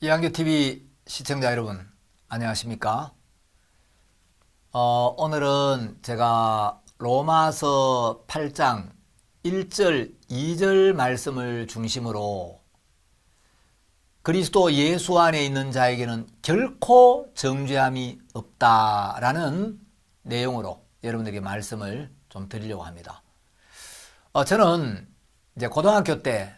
이한규TV 시청자 여러분 안녕하십니까? 오늘은 제가 로마서 8장 1절 2절 말씀을 중심으로 그리스도 예수 안에 있는 자에게는 결코 정죄함이 없다라는 내용으로 여러분들에게 말씀을 좀 드리려고 합니다. 저는 이제 고등학교 때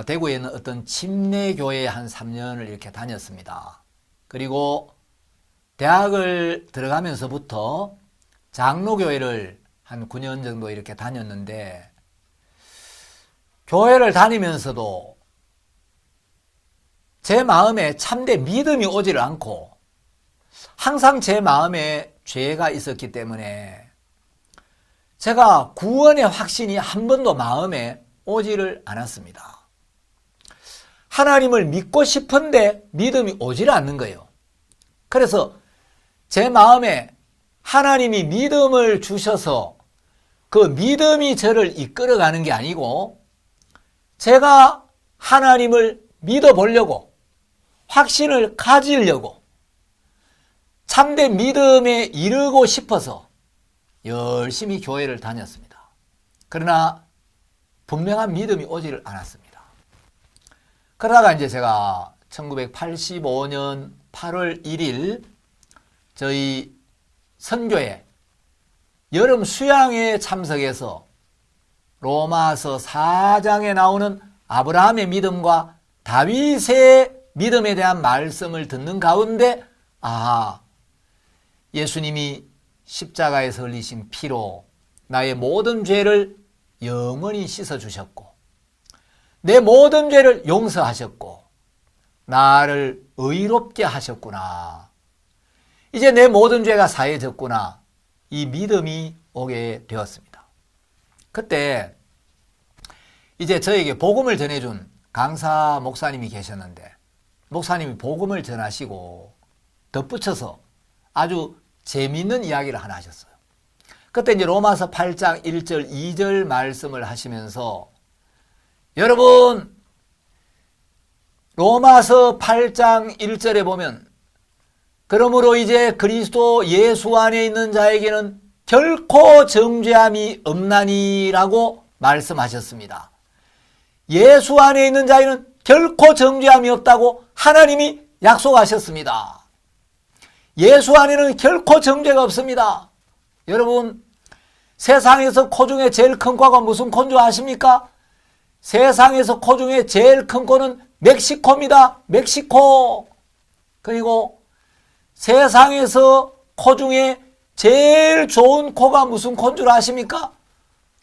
대구에 있는 어떤 침례교회에 한 3년을 이렇게 다녔습니다. 그리고 대학을 들어가면서부터 장로교회를 한 9년 정도 이렇게 다녔는데, 교회를 다니면서도 제 마음에 참된 믿음이 오지를 않고 항상 제 마음에 죄가 있었기 때문에 제가 구원의 확신이 한 번도 마음에 오지를 않았습니다. 하나님을 믿고 싶은데 믿음이 오질 않는 거예요. 그래서 제 마음에 하나님이 믿음을 주셔서 그 믿음이 저를 이끌어가는 게 아니고 제가 하나님을 믿어보려고, 확신을 가지려고, 참된 믿음에 이르고 싶어서 열심히 교회를 다녔습니다. 그러나 분명한 믿음이 오지를 않았습니다. 그러다가 이제 제가 1985년 8월 1일 저희 선교회 여름 수양회에 참석해서 로마서 4장에 나오는 아브라함의 믿음과 다윗의 믿음에 대한 말씀을 듣는 가운데 예수님이 십자가에서 흘리신 피로 나의 모든 죄를 영원히 씻어주셨고 내 모든 죄를 용서하셨고 나를 의롭게 하셨구나. 이제 내 모든 죄가 사해졌구나. 이 믿음이 오게 되었습니다. 그때 이제 저에게 복음을 전해준 강사 목사님이 계셨는데, 목사님이 복음을 전하시고 덧붙여서 아주 재미있는 이야기를 하나 하셨어요. 그때 이제 로마서 8장 1절 2절 말씀을 하시면서, 여러분 로마서 8장 1절에 보면 그러므로 이제 그리스도 예수 안에 있는 자에게는 결코 정죄함이 없나니라고 말씀하셨습니다. 예수 안에 있는 자에는 결코 정죄함이 없다고 하나님이 약속하셨습니다. 예수 안에는 결코 정죄가 없습니다. 여러분, 세상에서 코 중에 제일 큰 코가 무슨 코인 줄 아십니까? 세상에서 코 중에 제일 큰 코는 멕시코입니다. 멕시코. 그리고 세상에서 코 중에 제일 좋은 코가 무슨 코인 줄 아십니까?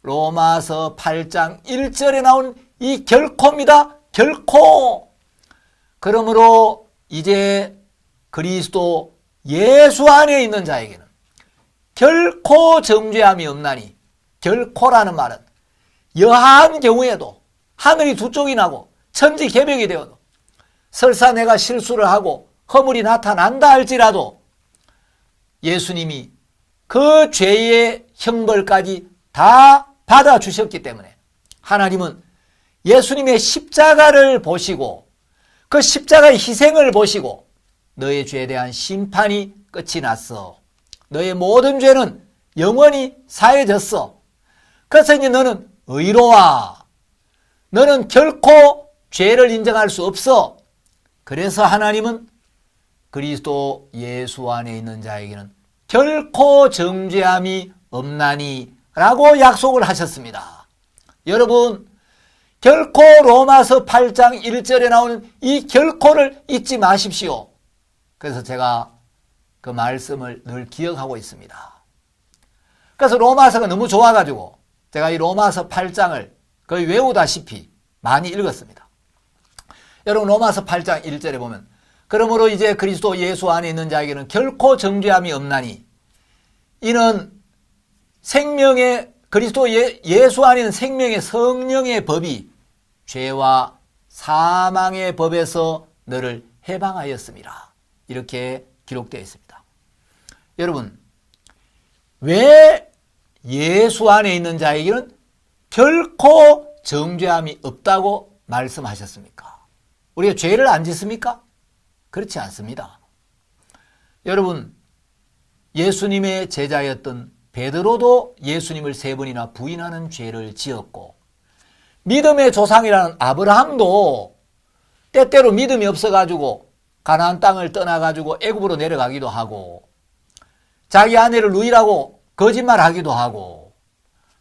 로마서 8장 1절에 나온 이 결코입니다. 결코. 그러므로 이제 그리스도 예수 안에 있는 자에게는 결코 정죄함이 없나니, 결코라는 말은 여하한 경우에도 하늘이 두 쪽이 나고 천지개벽이 되어도, 설사 내가 실수를 하고 허물이 나타난다 할지라도 예수님이 그 죄의 형벌까지 다 받아주셨기 때문에 하나님은 예수님의 십자가를 보시고 그 십자가의 희생을 보시고 너의 죄에 대한 심판이 끝이 났어. 너의 모든 죄는 영원히 사해졌어. 그래서 이제 너는 의로와. 너는 결코 죄를 인정할 수 없어. 그래서 하나님은 그리스도 예수 안에 있는 자에게는 결코 정죄함이 없나니 라고 약속을 하셨습니다. 여러분, 결코 로마서 8장 1절에 나오는 이 결코를 잊지 마십시오. 그래서 제가 그 말씀을 늘 기억하고 있습니다. 그래서 로마서가 너무 좋아가지고 제가 이 로마서 8장을 거의 외우다시피 많이 읽었습니다. 여러분, 로마서 8장 1절에 보면 그러므로 이제 그리스도 예수 안에 있는 자에게는 결코 정죄함이 없나니, 이는 생명의 그리스도 예수 안에 있는 생명의 성령의 법이 죄와 사망의 법에서 너를 해방하였습니다. 이렇게 기록되어 있습니다. 여러분, 왜 예수 안에 있는 자에게는 결코 정죄함이 없다고 말씀하셨습니까? 우리가 죄를 안 짓습니까? 그렇지 않습니다. 여러분, 예수님의 제자였던 베드로도 예수님을 3번이나 부인하는 죄를 지었고, 믿음의 조상이라는 아브라함도 때때로 믿음이 없어가지고 가나안 땅을 떠나가지고 애굽으로 내려가기도 하고, 자기 아내를 누이라고 거짓말하기도 하고,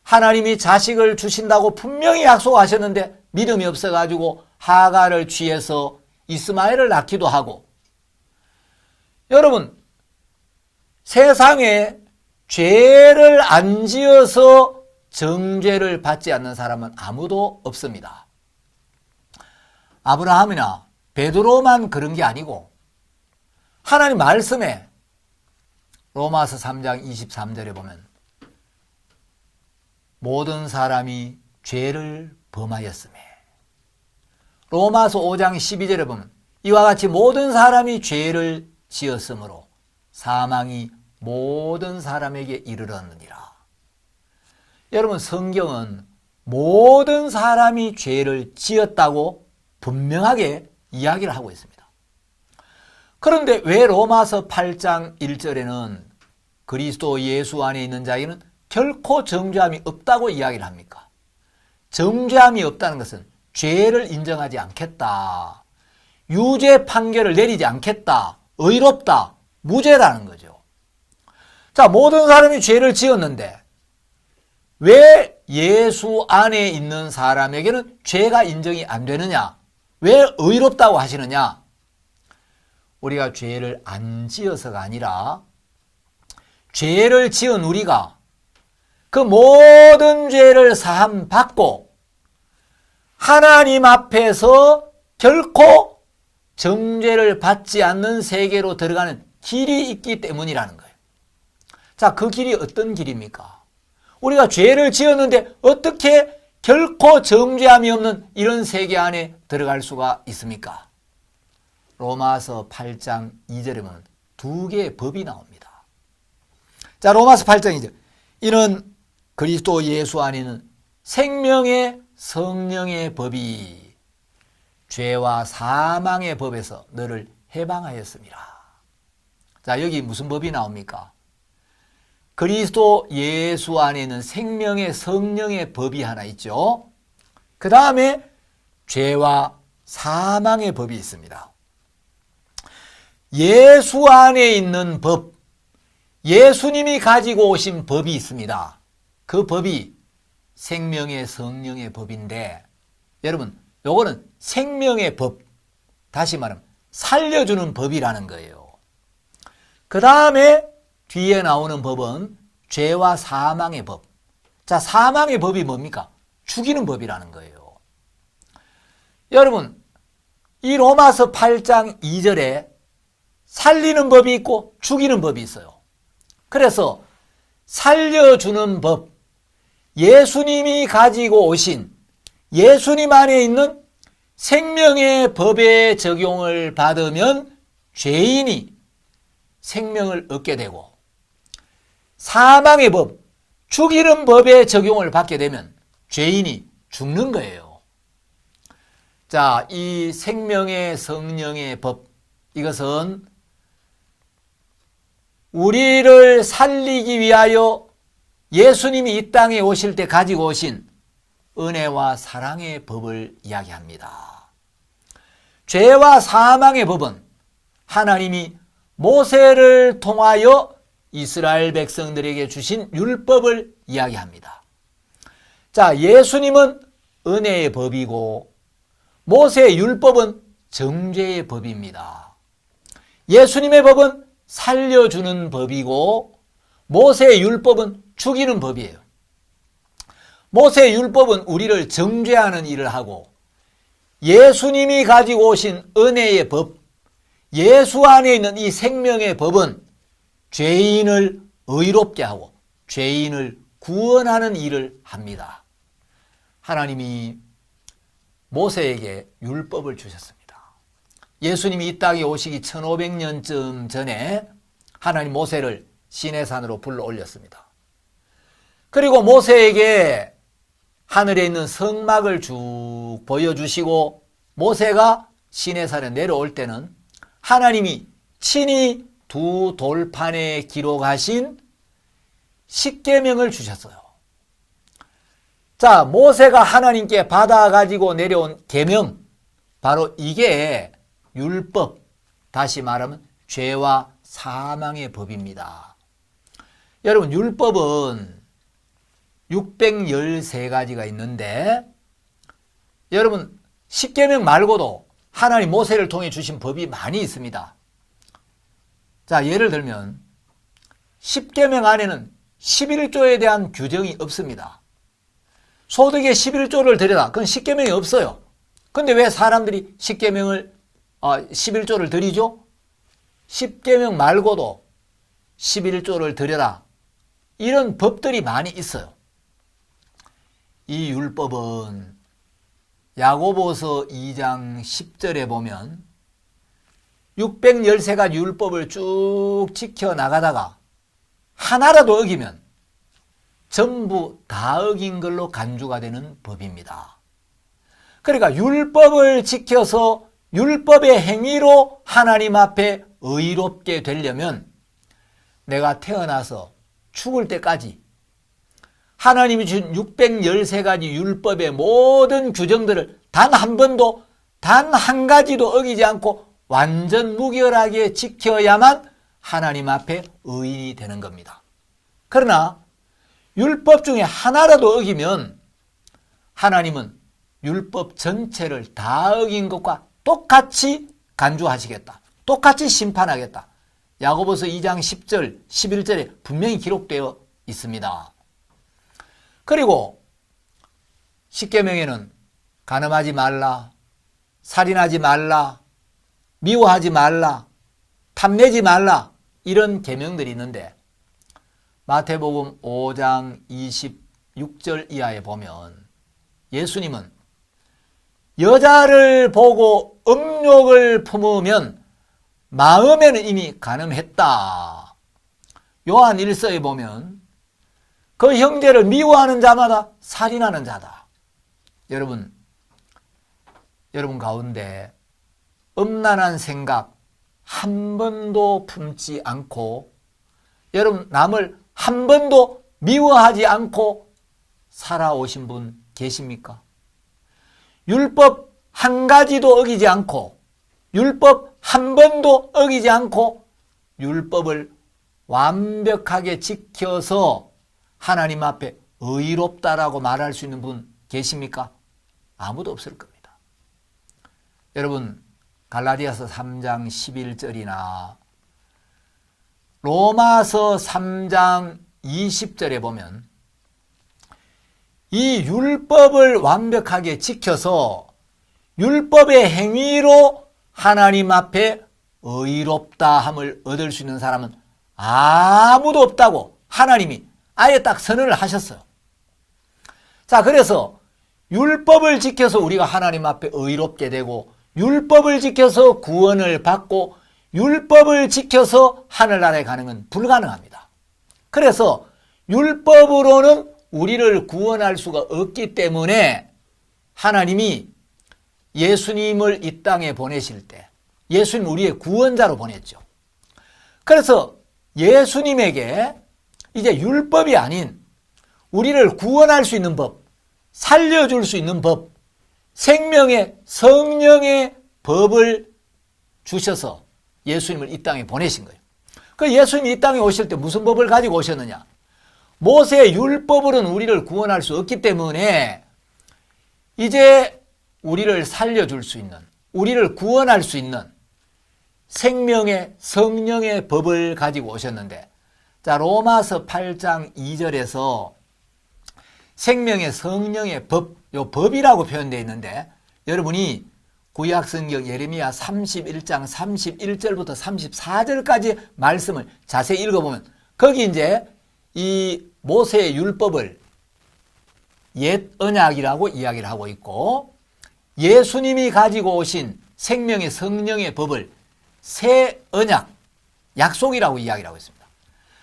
하나님이 자식을 주신다고 분명히 약속하셨는데 믿음이 없어가지고 하가를 취해서 이스마엘을 낳기도 하고. 여러분, 세상에 죄를 안 지어서 정죄를 받지 않는 사람은 아무도 없습니다. 아브라함이나 베드로만 그런 게 아니고, 하나님 말씀에 로마서 3장 23절에 보면 모든 사람이 죄를 범하였으며, 로마서 5장 12절에 보면 이와 같이 모든 사람이 죄를 지었으므로 사망이 모든 사람에게 이르렀느니라. 여러분, 성경은 모든 사람이 죄를 지었다고 분명하게 이야기를 하고 있습니다. 그런데 왜 로마서 8장 1절에는 그리스도 예수 안에 있는 자에게는 결코 정죄함이 없다고 이야기를 합니까? 정죄함이 없다는 것은 죄를 인정하지 않겠다, 유죄 판결을 내리지 않겠다, 의롭다, 무죄라는 거죠. 자, 모든 사람이 죄를 지었는데 왜 예수 안에 있는 사람에게는 죄가 인정이 안 되느냐? 왜 의롭다고 하시느냐? 우리가 죄를 안 지어서가 아니라, 죄를 지은 우리가 그 모든 죄를 사함 받고 하나님 앞에서 결코 정죄를 받지 않는 세계로 들어가는 길이 있기 때문이라는 거예요. 자, 그 길이 어떤 길입니까? 우리가 죄를 지었는데 어떻게 결코 정죄함이 없는 이런 세계 안에 들어갈 수가 있습니까? 로마서 8장 2절에 보면 2개의 법이 나옵니다. 자, 로마서 8장 2절. 이는 그리스도 예수 안에는 생명의 성령의 법이 죄와 사망의 법에서 너를 해방하였습니다. 자, 여기 무슨 법이 나옵니까? 그리스도 예수 안에는 생명의 성령의 법이 하나 있죠. 그 다음에 죄와 사망의 법이 있습니다. 예수 안에 있는 법, 예수님이 가지고 오신 법이 있습니다. 그 법이 생명의 성령의 법인데, 여러분, 요거는 생명의 법, 다시 말하면 살려주는 법이라는 거예요. 그 다음에 뒤에 나오는 법은 죄와 사망의 법. 자, 사망의 법이 뭡니까? 죽이는 법이라는 거예요. 여러분, 이 로마서 8장 2절에 살리는 법이 있고 죽이는 법이 있어요. 그래서 살려주는 법, 예수님이 가지고 오신 예수님 안에 있는 생명의 법의 적용을 받으면 죄인이 생명을 얻게 되고, 사망의 법, 죽이는 법의 적용을 받게 되면 죄인이 죽는 거예요. 자, 이 생명의 성령의 법, 이것은 우리를 살리기 위하여 예수님이 이 땅에 오실 때 가지고 오신 은혜와 사랑의 법을 이야기합니다. 죄와 사망의 법은 하나님이 모세를 통하여 이스라엘 백성들에게 주신 율법을 이야기합니다. 자, 예수님은 은혜의 법이고 모세의 율법은 정죄의 법입니다. 예수님의 법은 살려주는 법이고 모세의 율법은 죽이는 법이에요. 모세의 율법은 우리를 정죄하는 일을 하고, 예수님이 가지고 오신 은혜의 법, 예수 안에 있는 이 생명의 법은 죄인을 의롭게 하고 죄인을 구원하는 일을 합니다. 하나님이 모세에게 율법을 주셨습니다. 예수님이 이 땅에 오시기 1500년쯤 전에 하나님 모세를 시내산으로 불러 올렸습니다. 그리고 모세에게 하늘에 있는 성막을 쭉 보여주시고 모세가 시내산에 내려올 때는 하나님이 친히 두 돌판에 기록하신 십계명을 주셨어요. 자, 모세가 하나님께 받아가지고 내려온 계명, 바로 이게 율법, 다시 말하면 죄와 사망의 법입니다. 여러분, 율법은 613가지가 있는데, 여러분, 십계명 말고도 하나님 모세를 통해 주신 법이 많이 있습니다. 자, 예를 들면 십계명 안에는 11조에 대한 규정이 없습니다. 소득의 11조를 드려라. 그건 십계명이 없어요. 근데 왜 사람들이 십계명을 11조를 드리죠? 십계명 말고도 11조를 드려라. 이런 법들이 많이 있어요. 이 율법은 야고보서 2장 10절에 보면 613가지 율법을 쭉 지켜나가다가 하나라도 어기면 전부 다 어긴 걸로 간주가 되는 법입니다. 그러니까 율법을 지켜서 율법의 행위로 하나님 앞에 의롭게 되려면 내가 태어나서 죽을 때까지 하나님이 준 613가지 율법의 모든 규정들을 단 한 번도, 단 한 가지도 어기지 않고 완전 무결하게 지켜야만 하나님 앞에 의인이 되는 겁니다. 그러나 율법 중에 하나라도 어기면 하나님은 율법 전체를 다 어긴 것과 똑같이 간주하시겠다. 똑같이 심판하겠다. 야고보서 2장 10절, 11절에 분명히 기록되어 있습니다. 그리고 십계명에는 간음하지 말라, 살인하지 말라, 미워하지 말라, 탐내지 말라 이런 계명들이 있는데 마태복음 5장 26절 이하에 보면 예수님은 여자를 보고 음욕을 품으면 마음에는 이미 간음했다. 요한 1서에 보면 그 형제를 미워하는 자마다 살인하는 자다. 여러분 가운데 음란한 생각 한 번도 품지 않고 여러분 남을 한 번도 미워하지 않고 살아오신 분 계십니까? 율법 한 가지도 어기지 않고 율법 한 번도 어기지 않고 율법을 완벽하게 지켜서 하나님 앞에 의롭다라고 말할 수 있는 분 계십니까? 아무도 없을 겁니다. 여러분 갈라디아서 3장 11절이나 로마서 3장 20절에 보면 이 율법을 완벽하게 지켜서 율법의 행위로 하나님 앞에 의롭다함을 얻을 수 있는 사람은 아무도 없다고 하나님이 아예 딱 선언을 하셨어요. 자, 그래서 율법을 지켜서 우리가 하나님 앞에 의롭게 되고 율법을 지켜서 구원을 받고 율법을 지켜서 하늘나라에 가는 건 불가능합니다. 그래서 율법으로는 우리를 구원할 수가 없기 때문에 하나님이 예수님을 이 땅에 보내실 때 예수님 우리의 구원자로 보냈죠. 그래서 예수님에게 이제 율법이 아닌 우리를 구원할 수 있는 법, 살려줄 수 있는 법, 생명의 성령의 법을 주셔서 예수님을 이 땅에 보내신 거예요. 그 예수님이 이 땅에 오실 때 무슨 법을 가지고 오셨느냐? 모세의 율법으로는 우리를 구원할 수 없기 때문에 이제 우리를 살려줄 수 있는, 우리를 구원할 수 있는 생명의 성령의 법을 가지고 오셨는데, 자, 로마서 8장 2절에서 생명의 성령의 법, 요 법이라고 표현되어 있는데, 여러분이 구약성경 예레미야 31장 31절부터 34절까지 말씀을 자세히 읽어보면, 거기 이제 이 모세의 율법을 옛 언약이라고 이야기를 하고 있고, 예수님이 가지고 오신 생명의 성령의 법을 새 언약, 약속이라고 이야기를 하고 있습니다.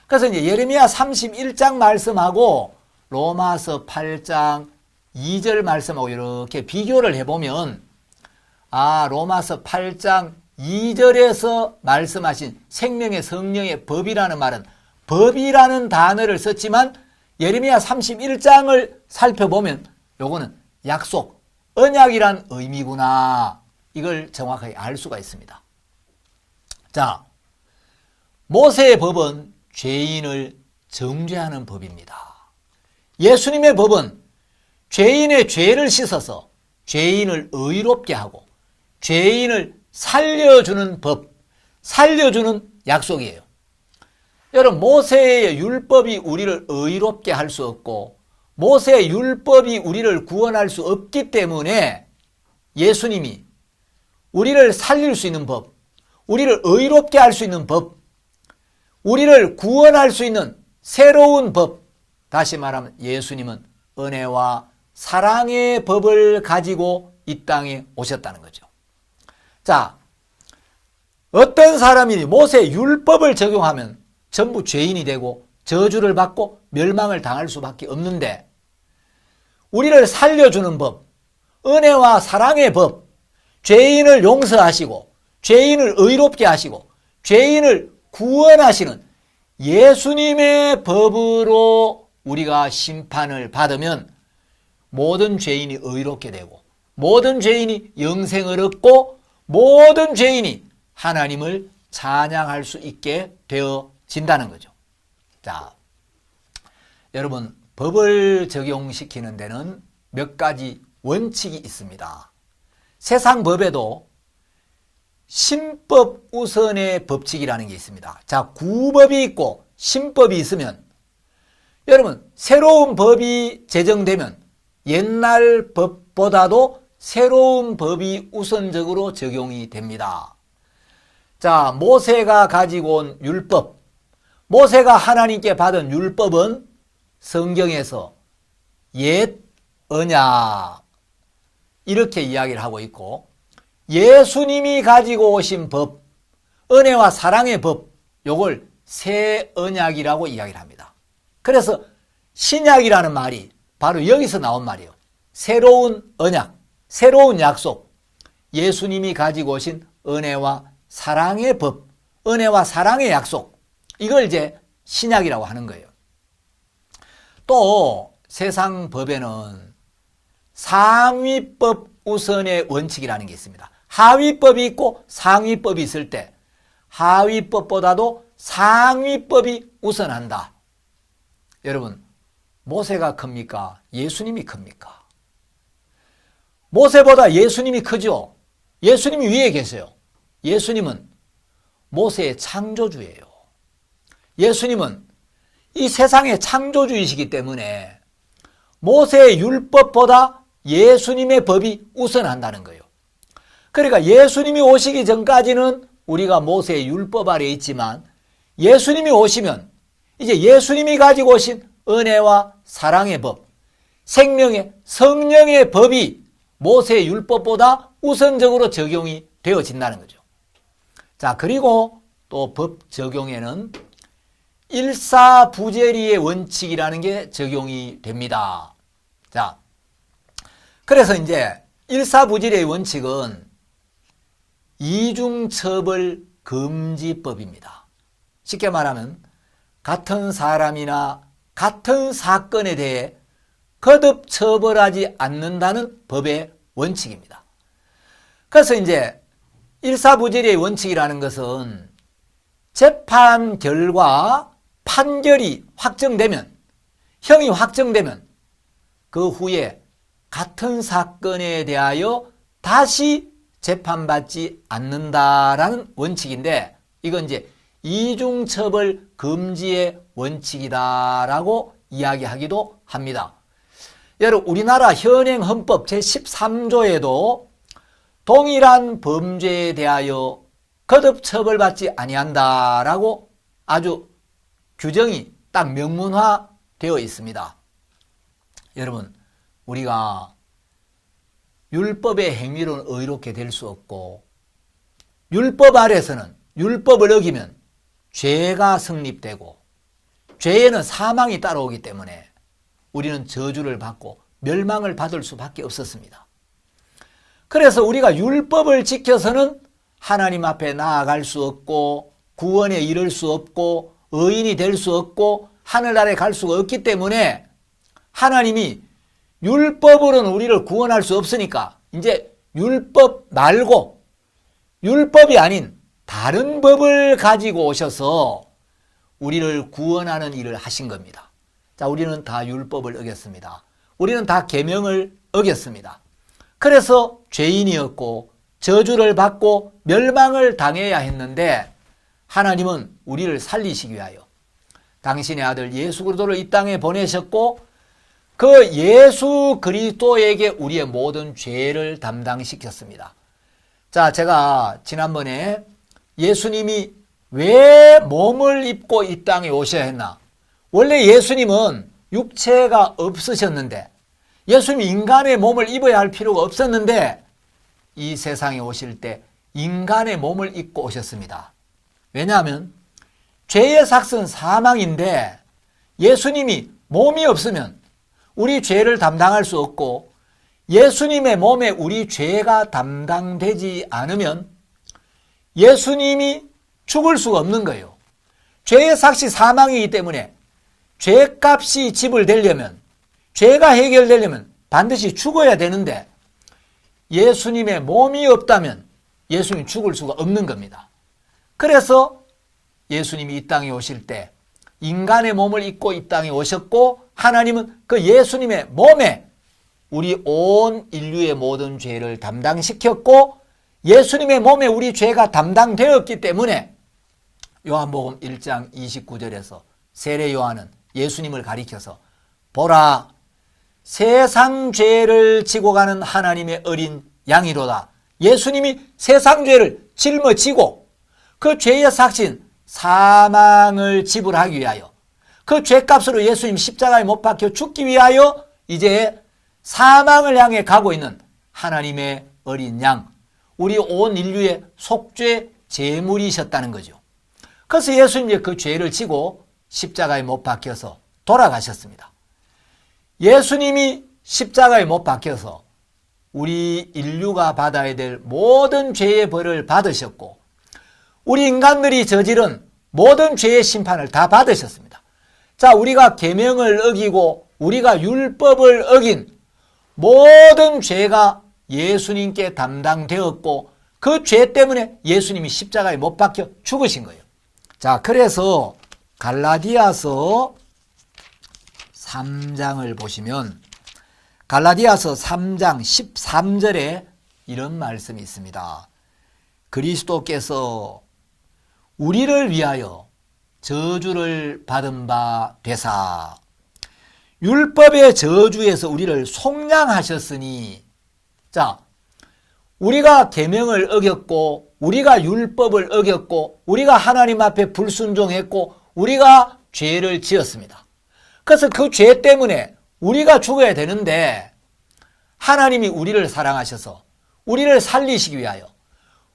그래서 이제 예레미야 31장 말씀하고 로마서 8장 2절 말씀하고 이렇게 비교를 해보면 로마서 8장 2절에서 말씀하신 생명의 성령의 법이라는 말은 법이라는 단어를 썼지만 예레미야 31장을 살펴보면 요거는 약속, 언약이란 의미구나. 이걸 정확하게 알 수가 있습니다. 자, 모세의 법은 죄인을 정죄하는 법입니다. 예수님의 법은 죄인의 죄를 씻어서 죄인을 의롭게 하고 죄인을 살려주는 법, 살려주는 약속이에요. 여러분, 모세의 율법이 우리를 의롭게 할 수 없고 모세의 율법이 우리를 구원할 수 없기 때문에 예수님이 우리를 살릴 수 있는 법, 우리를 의롭게 할 수 있는 법, 우리를 구원할 수 있는 새로운 법, 다시 말하면 예수님은 은혜와 사랑의 법을 가지고 이 땅에 오셨다는 거죠. 자, 어떤 사람이 모세의 율법을 적용하면 전부 죄인이 되고 저주를 받고 멸망을 당할 수밖에 없는데 우리를 살려주는 법, 은혜와 사랑의 법, 죄인을 용서하시고 죄인을 의롭게 하시고 죄인을 구원하시는 예수님의 법으로 우리가 심판을 받으면 모든 죄인이 의롭게 되고 모든 죄인이 영생을 얻고 모든 죄인이 하나님을 찬양할 수 있게 되어진다는 거죠. 자, 여러분, 법을 적용시키는 데는 몇 가지 원칙이 있습니다. 세상 법에도 신법 우선의 법칙이라는 게 있습니다. 자, 구법이 있고 신법이 있으면 여러분, 새로운 법이 제정되면 옛날 법보다도 새로운 법이 우선적으로 적용이 됩니다. 자, 모세가 가지고 온 율법, 모세가 하나님께 받은 율법은 성경에서 옛 언약 이렇게 이야기를 하고 있고 예수님이 가지고 오신 법, 은혜와 사랑의 법, 요걸 새 언약이라고 이야기를 합니다. 그래서 신약이라는 말이 바로 여기서 나온 말이에요. 새로운 언약, 새로운 약속, 예수님이 가지고 오신 은혜와 사랑의 법, 은혜와 사랑의 약속, 이걸 이제 신약이라고 하는 거예요. 또 세상 법에는 상위법 우선의 원칙이라는 게 있습니다. 하위법이 있고 상위법이 있을 때 하위법보다도 상위법이 우선한다. 여러분, 모세가 큽니까? 예수님이 큽니까? 모세보다 예수님이 크죠? 예수님이 위에 계세요. 예수님은 모세의 창조주예요. 예수님은 이 세상의 창조주이시기 때문에 모세의 율법보다 예수님의 법이 우선한다는 거예요. 그러니까 예수님이 오시기 전까지는 우리가 모세의 율법 아래에 있지만 예수님이 오시면 이제 예수님이 가지고 오신 은혜와 사랑의 법, 생명의 성령의 법이 모세의 율법보다 우선적으로 적용이 되어진다는 거죠. 자, 그리고 또 법 적용에는 일사부재리의 원칙이라는 게 적용이 됩니다. 자, 그래서 이제 일사부재리의 원칙은 이중처벌 금지법입니다. 쉽게 말하면 같은 사람이나 같은 사건에 대해 거듭 처벌하지 않는다는 법의 원칙입니다. 그래서 이제 일사부재리의 원칙이라는 것은 재판 결과 판결이 확정되면, 형이 확정되면 그 후에 같은 사건에 대하여 다시 재판받지 않는다라는 원칙인데 이건 이제 이중처벌 금지의 원칙이다라고 이야기하기도 합니다. 여러분, 우리나라 현행 헌법 제13조에도 동일한 범죄에 대하여 거듭 처벌받지 아니한다라고 아주 규정이 딱 명문화되어 있습니다. 여러분, 우리가 율법의 행위로는 의롭게 될 수 없고 율법 아래서는 율법을 어기면 죄가 성립되고 죄에는 사망이 따라오기 때문에 우리는 저주를 받고 멸망을 받을 수밖에 없었습니다. 그래서 우리가 율법을 지켜서는 하나님 앞에 나아갈 수 없고 구원에 이를 수 없고 의인이 될 수 없고 하늘나라에 갈 수가 없기 때문에 하나님이 율법으로는 우리를 구원할 수 없으니까 이제 율법 말고 율법이 아닌 다른 법을 가지고 오셔서 우리를 구원하는 일을 하신 겁니다. 자, 우리는 다 율법을 어겼습니다. 우리는 다 계명을 어겼습니다. 그래서 죄인이었고 저주를 받고 멸망을 당해야 했는데 하나님은 우리를 살리시기 위하여 당신의 아들 예수 그리스도를 이 땅에 보내셨고 그 예수 그리스도에게 우리의 모든 죄를 담당시켰습니다. 자, 제가 지난번에 예수님이 왜 몸을 입고 이 땅에 오셔야 했나? 원래 예수님은 육체가 없으셨는데 예수님이 인간의 몸을 입어야 할 필요가 없었는데 이 세상에 오실 때 인간의 몸을 입고 오셨습니다. 왜냐하면 죄의 삭은 사망인데 예수님이 몸이 없으면 우리 죄를 담당할 수 없고 예수님의 몸에 우리 죄가 담당되지 않으면 예수님이 죽을 수가 없는 거예요. 죄의 삭이 사망이기 때문에 죄값이 지불되려면 죄가 해결되려면 반드시 죽어야 되는데 예수님의 몸이 없다면 예수님이 죽을 수가 없는 겁니다. 그래서 예수님이 이 땅에 오실 때 인간의 몸을 입고 이 땅에 오셨고 하나님은 그 예수님의 몸에 우리 온 인류의 모든 죄를 담당시켰고 예수님의 몸에 우리 죄가 담당되었기 때문에 요한복음 1장 29절에서 세례 요한은 예수님을 가리켜서 보라 세상 죄를 지고 가는 하나님의 어린 양이로다. 예수님이 세상 죄를 짊어지고 그 죄의 삭신 사망을 지불하기 위하여 그 죄값으로 예수님 십자가에 못 박혀 죽기 위하여 이제 사망을 향해 가고 있는 하나님의 어린 양, 우리 온 인류의 속죄 제물이셨다는 거죠. 그래서 예수님이 그 죄를 지고 십자가에 못 박혀서 돌아가셨습니다. 예수님이 십자가에 못 박혀서 우리 인류가 받아야 될 모든 죄의 벌을 받으셨고 우리 인간들이 저지른 모든 죄의 심판을 다 받으셨습니다. 자, 우리가 계명을 어기고 우리가 율법을 어긴 모든 죄가 예수님께 담당되었고 그 죄 때문에 예수님이 십자가에 못 박혀 죽으신 거예요. 자, 그래서 갈라디아서 3장을 보시면 갈라디아서 3장 13절에 이런 말씀이 있습니다. 그리스도께서 우리를 위하여 저주를 받은 바 되사 율법의 저주에서 우리를 속량하셨으니 자, 우리가 계명을 어겼고 우리가 율법을 어겼고 우리가 하나님 앞에 불순종했고 우리가 죄를 지었습니다. 그래서 그 죄 때문에 우리가 죽어야 되는데 하나님이 우리를 사랑하셔서 우리를 살리시기 위하여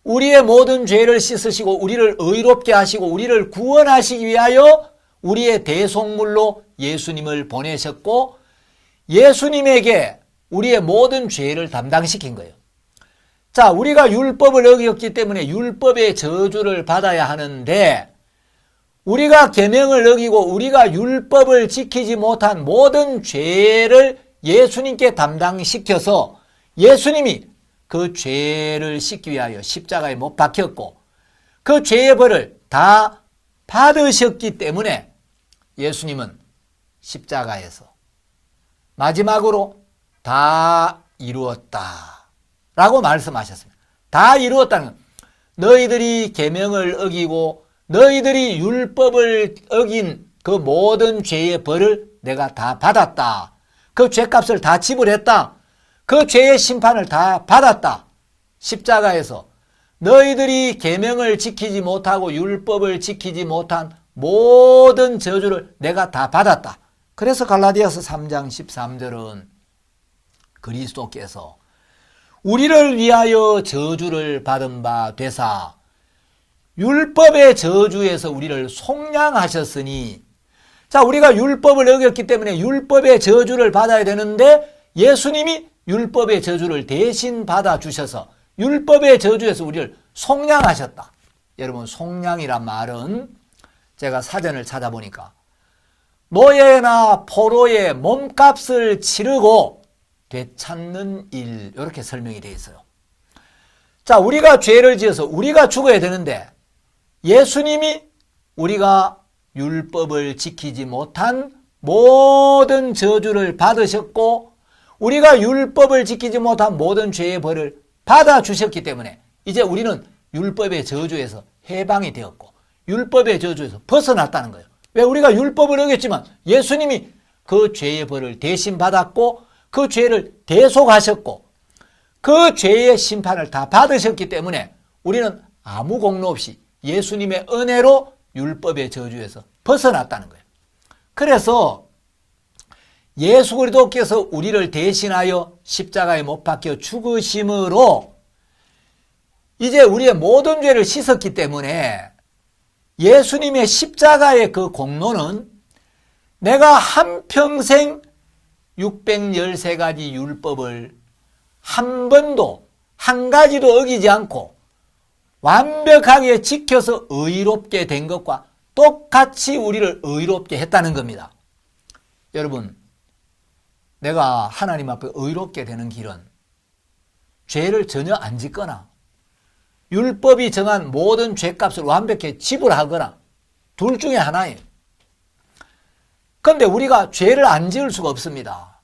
우리의 모든 죄를 씻으시고 우리를 의롭게 하시고 우리를 구원하시기 위하여 우리의 대속물로 예수님을 보내셨고 예수님에게 우리의 모든 죄를 담당시킨 거예요. 자, 우리가 율법을 어겼기 때문에 율법의 저주를 받아야 하는데 우리가 계명을 어기고 우리가 율법을 지키지 못한 모든 죄를 예수님께 담당시켜서 예수님이 그 죄를 씻기 위하여 십자가에 못 박혔고 그 죄의 벌을 다 받으셨기 때문에 예수님은 십자가에서 마지막으로 다 이루었다 라고 말씀하셨습니다. 다 이루었다는 건 너희들이 계명을 어기고 너희들이 율법을 어긴 그 모든 죄의 벌을 내가 다 받았다. 그 죄값을 다 지불했다. 그 죄의 심판을 다 받았다. 십자가에서 너희들이 계명을 지키지 못하고 율법을 지키지 못한 모든 저주를 내가 다 받았다. 그래서 갈라디아서 3장 13절은 그리스도께서 우리를 위하여 저주를 받은 바 되사 율법의 저주에서 우리를 속량하셨으니 자, 우리가 율법을 어겼기 때문에 율법의 저주를 받아야 되는데 예수님이 율법의 저주를 대신 받아주셔서 율법의 저주에서 우리를 속량하셨다. 여러분, 속량이란 말은 제가 사전을 찾아보니까 노예나 포로의 몸값을 치르고 되찾는 일, 이렇게 설명이 되어 있어요. 자, 우리가 죄를 지어서 우리가 죽어야 되는데 예수님이 우리가 율법을 지키지 못한 모든 저주를 받으셨고 우리가 율법을 지키지 못한 모든 죄의 벌을 받아주셨기 때문에 이제 우리는 율법의 저주에서 해방이 되었고 율법의 저주에서 벗어났다는 거예요. 왜? 우리가 율법을 어겼지만 예수님이 그 죄의 벌을 대신 받았고 그 죄를 대속하셨고 그 죄의 심판을 다 받으셨기 때문에 우리는 아무 공로 없이 예수님의 은혜로 율법의 저주에서 벗어났다는 거예요. 그래서 예수 그리스도께서 우리를 대신하여 십자가에 못 박혀 죽으심으로 이제 우리의 모든 죄를 씻었기 때문에 예수님의 십자가의 그 공로는 내가 한평생 613가지 율법을 한 번도 한 가지도 어기지 않고 완벽하게 지켜서 의롭게 된 것과 똑같이 우리를 의롭게 했다는 겁니다. 여러분, 내가 하나님 앞에 의롭게 되는 길은 죄를 전혀 안 짓거나 율법이 정한 모든 죄값을 완벽히 지불하거나 둘 중에 하나예요. 그런데 우리가 죄를 안 지을 수가 없습니다.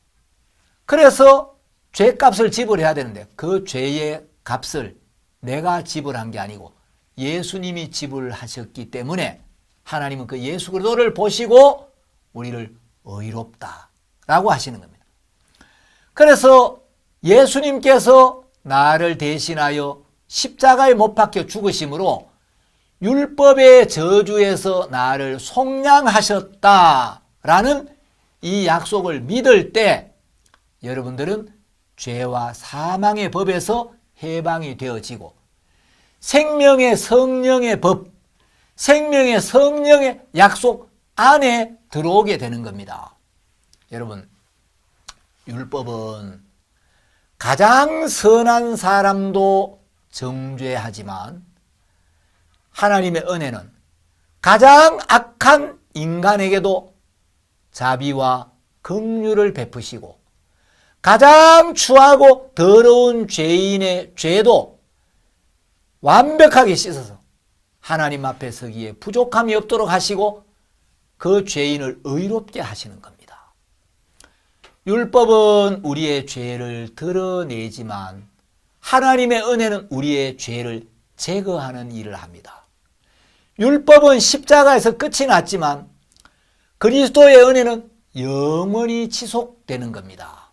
그래서 죄값을 지불해야 되는데 그 죄의 값을 내가 지불한 게 아니고 예수님이 지불하셨기 때문에 하나님은 그 예수 그리스도를 보시고 우리를 의롭다라고 하시는 겁니다. 그래서 예수님께서 나를 대신하여 십자가에 못 박혀 죽으심으로 율법의 저주에서 나를 속량하셨다라는 이 약속을 믿을 때 여러분들은 죄와 사망의 법에서 해방이 되어지고 생명의 성령의 법, 생명의 성령의 약속 안에 들어오게 되는 겁니다. 여러분, 율법은 가장 선한 사람도 정죄하지만 하나님의 은혜는 가장 악한 인간에게도 자비와 긍휼을 베푸시고 가장 추하고 더러운 죄인의 죄도 완벽하게 씻어서 하나님 앞에 서기에 부족함이 없도록 하시고 그 죄인을 의롭게 하시는 겁니다. 율법은 우리의 죄를 드러내지만 하나님의 은혜는 우리의 죄를 제거하는 일을 합니다. 율법은 십자가에서 끝이 났지만 그리스도의 은혜는 영원히 지속되는 겁니다.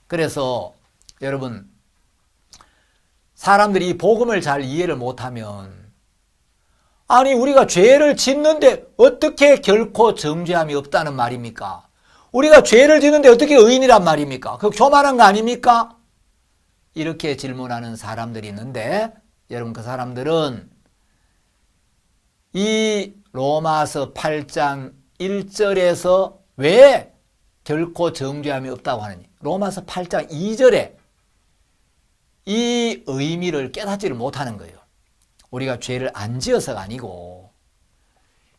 그래서 여러분, 사람들이 이 복음을 잘 이해를 못하면 아니 우리가 죄를 짓는데 어떻게 결코 정죄함이 없다는 말입니까? 우리가 죄를 짓는데 어떻게 의인이란 말입니까? 그거 교만한 거 아닙니까? 이렇게 질문하는 사람들이 있는데 여러분, 그 사람들은 이 로마서 8장 1절에서 왜 결코 정죄함이 없다고 하느니 로마서 8장 2절에 이 의미를 깨닫지를 못하는 거예요. 우리가 죄를 안 지어서가 아니고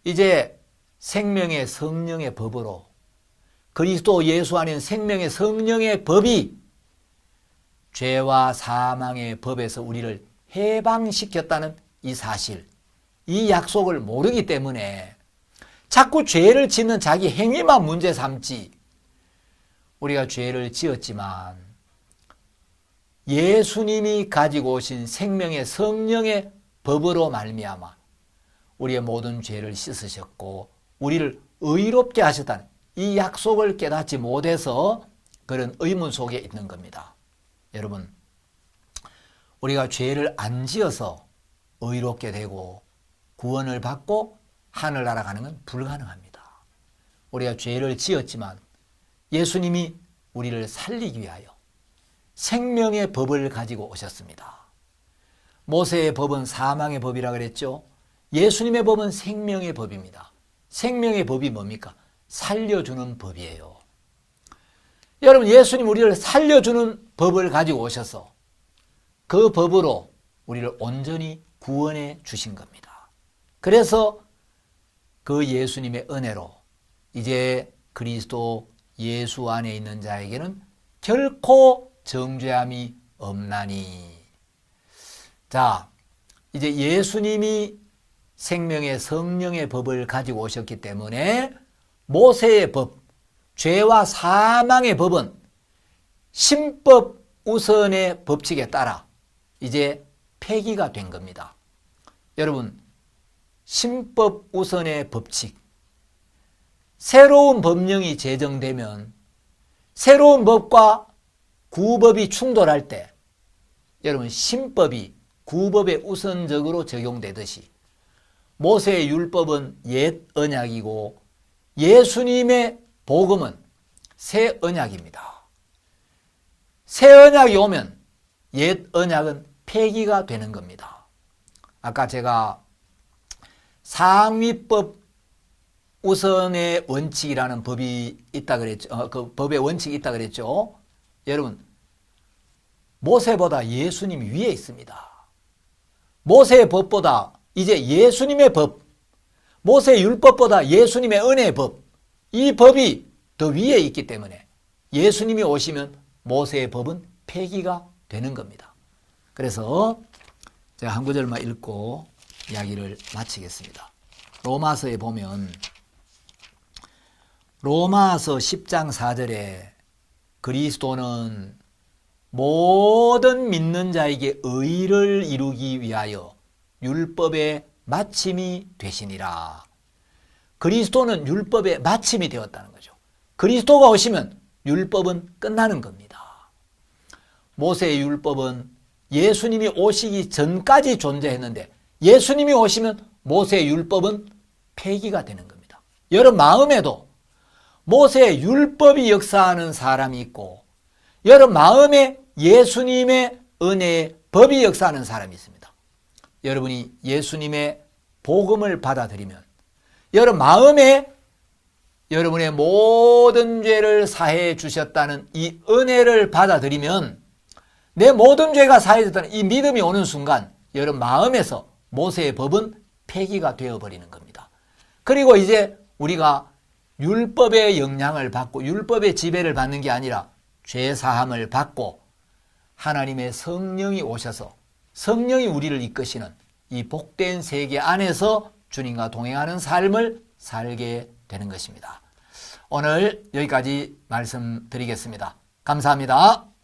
이제 생명의 성령의 법으로 그리스도 예수 안에 생명의 성령의 법이 죄와 사망의 법에서 우리를 해방시켰다는 이 사실, 이 약속을 모르기 때문에 자꾸 죄를 짓는 자기 행위만 문제 삼지 우리가 죄를 지었지만 예수님이 가지고 오신 생명의 성령의 법으로 말미암아 우리의 모든 죄를 씻으셨고 우리를 의롭게 하셨다는 이 약속을 깨닫지 못해서 그런 의문 속에 있는 겁니다. 여러분, 우리가 죄를 안 지어서 의롭게 되고 구원을 받고 하늘나라 가는 건 불가능합니다. 우리가 죄를 지었지만 예수님이 우리를 살리기 위하여 생명의 법을 가지고 오셨습니다. 모세의 법은 사망의 법이라 그랬죠. 예수님의 법은 생명의 법입니다. 생명의 법이 뭡니까? 살려주는 법이에요. 여러분, 예수님 우리를 살려주는 법을 가지고 오셔서 그 법으로 우리를 온전히 구원해 주신 겁니다. 그래서 그 예수님의 은혜로 이제 그리스도 예수 안에 있는 자에게는 결코 정죄함이 없나니. 자, 이제 예수님이 생명의 성령의 법을 가지고 오셨기 때문에 모세의 법, 죄와 사망의 법은 신법 우선의 법칙에 따라 이제 폐기가 된 겁니다. 여러분, 신법 우선의 법칙, 새로운 법령이 제정되면 새로운 법과 구법이 충돌할 때 여러분 신법이 구법에 우선적으로 적용되듯이 모세의 율법은 옛 언약이고 예수님의 복음은 새 언약입니다. 새 언약이 오면 옛 언약은 폐기가 되는 겁니다. 아까 제가 상위법 우선의 원칙이라는 법이 있다 그랬죠. 그 법의 원칙이 있다 그랬죠. 여러분, 모세보다 예수님이 위에 있습니다. 모세의 법보다 이제 예수님의 법, 모세의 율법보다 예수님의 은혜의 법, 이 법이 더 위에 있기 때문에 예수님이 오시면 모세의 법은 폐기가 되는 겁니다. 그래서 제가 한 구절만 읽고 이야기를 마치겠습니다. 로마서에 보면 로마서 10장 4절에 그리스도는 모든 믿는 자에게 의를 이루기 위하여 율법의 마침이 되시니라. 그리스도는 율법의 마침이 되었다는 거죠. 그리스도가 오시면 율법은 끝나는 겁니다. 모세의 율법은 예수님이 오시기 전까지 존재했는데 예수님이 오시면 모세의 율법은 폐기가 되는 겁니다. 여러분 마음에도 모세의 율법이 역사하는 사람이 있고 여러분 마음에 예수님의 은혜의 법이 역사하는 사람이 있습니다. 여러분이 예수님의 복음을 받아들이면 여러분 마음에 여러분의 모든 죄를 사해 주셨다는 이 은혜를 받아들이면 내 모든 죄가 사해졌다는 이 믿음이 오는 순간 여러분 마음에서 모세의 법은 폐기가 되어버리는 겁니다. 그리고 이제 우리가 율법의 영향을 받고 율법의 지배를 받는 게 아니라 죄사함을 받고 하나님의 성령이 오셔서 성령이 우리를 이끄시는 이 복된 세계 안에서 주님과 동행하는 삶을 살게 되는 것입니다. 오늘 여기까지 말씀드리겠습니다. 감사합니다.